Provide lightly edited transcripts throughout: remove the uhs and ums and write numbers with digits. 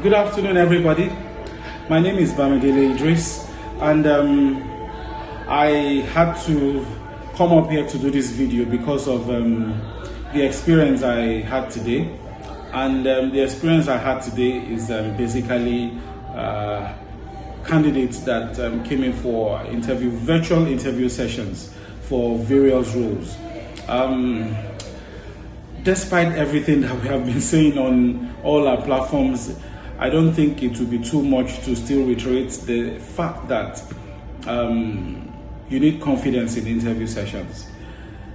Good afternoon, everybody. My name is Bamidele Idris, and I had to come up here to do this video because of the experience I had today. And the experience I had today is basically candidates that came in for virtual interview sessions for various roles. Despite everything that we have been saying on all our platforms, I don't think it would be too much to still reiterate the fact that you need confidence in interview sessions.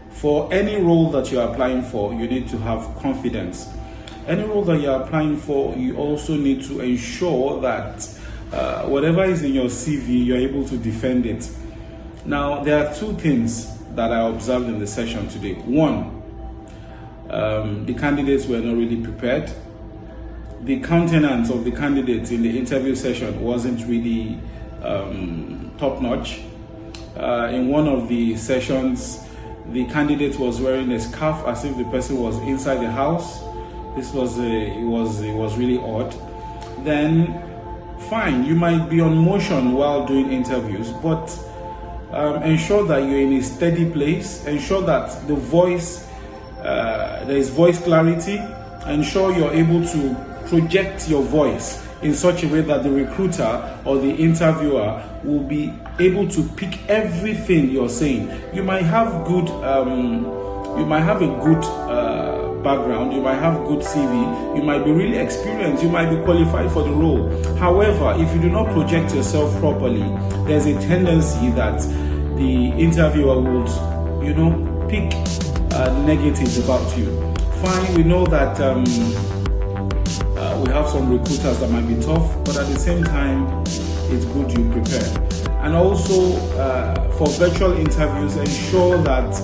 For any role that you're applying for, you need to have confidence. Any role that you're applying for, you also need to ensure that whatever is in your CV, you're able to defend it. Now, there are two things that I observed in the session today. One, the candidates were not really prepared. The countenance of the candidates in the interview session wasn't really top-notch. In one of the sessions, the candidate was wearing a scarf as if the person was inside the house. This was it was really odd. Then, fine, you might be on motion while doing interviews, but ensure that you're in a steady place. Ensure that the voice, there is voice clarity. Ensure you're able to project your voice in such a way that the recruiter or the interviewer will be able to pick everything you're saying. You might have good, background, you might have good CV, you might be really experienced, you might be qualified for the role. However, if you do not project yourself properly, there's a tendency that the interviewer would, pick negatives about you. Fine, we know that we have some recruiters that might be tough, but at the same time, it's good you prepare. And also, for virtual interviews, ensure that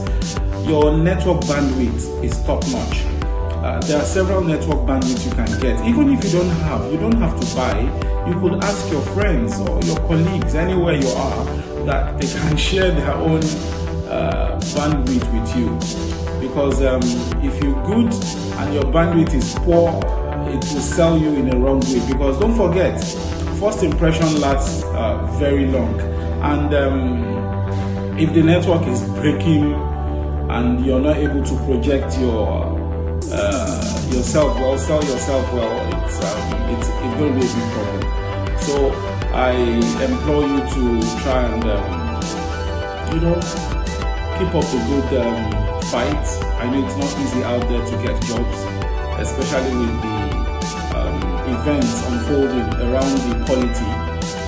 your network bandwidth is top-notch. There are several network bandwidths you can get. Even if you don't have to buy. You could ask your friends or your colleagues anywhere you are that they can share their own bandwidth with you. Because if you're good and your bandwidth is poor, it will sell you in a wrong way. Because don't forget, first impression lasts very long. And if the network is breaking and you're not able to project yourself well, sell yourself well, it's going to be a big problem. So I implore you to try and keep up the good fight. I know it's not easy out there to get jobs, especially with the events unfolding around the quality.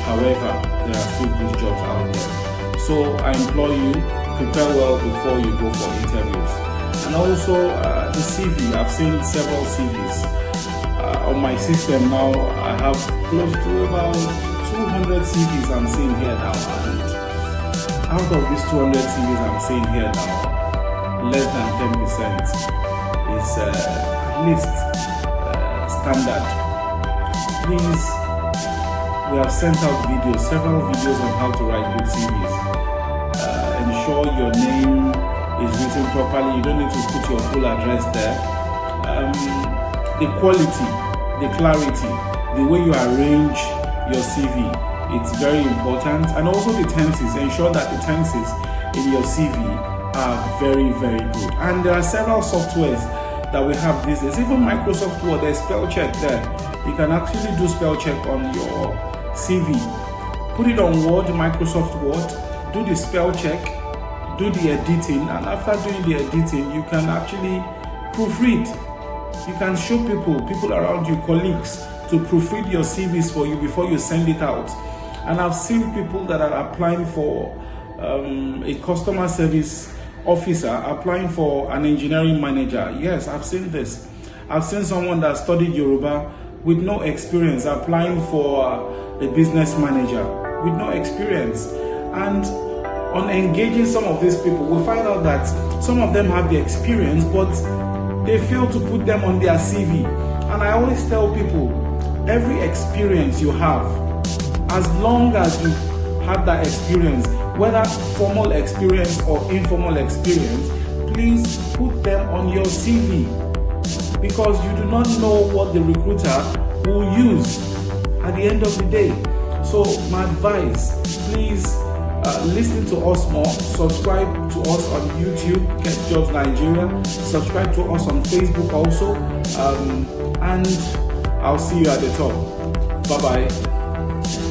However, there are still good jobs out there. So I implore you, prepare well before you go for interviews. And also the CV, I've seen several CVs. On my system now, I have close to about 200 CVs I'm seeing here now. And out of these 200 CVs I'm seeing here now, less than 10% is at least standard. Please, we have sent out videos, several videos on how to write good CVs. Ensure your name is written properly. You don't need to put your full address there. The quality, the clarity, the way you arrange your CV, it's very important. And also the tenses. Ensure that the tenses in your CV are very, very good. And there are several softwares that we have these days. Even Microsoft Word, there's spell check there. You can actually do spell check on your CV. Put it on Word, Microsoft Word, do the spell check, do the editing, and after doing the editing, you can actually proofread. You can show people around you, colleagues, to proofread your CVs for you before you send it out. And I've seen people that are applying for a customer service officer, applying for an engineering manager. Yes, I've seen this. I've seen someone that studied Yoruba with no experience applying for a business manager with no experience. And on engaging some of these people, we find out that some of them have the experience, but they fail to put them on their CV. And I always tell people, every experience you have, as long as you have that experience, whether formal experience or informal experience, please put them on your CV. Because you do not know what the recruiter will use at the end of the day. So my advice, please listen to us more. Subscribe to us on YouTube, Get Jobs Nigeria. Subscribe to us on Facebook also. And I'll see you at the top. Bye bye.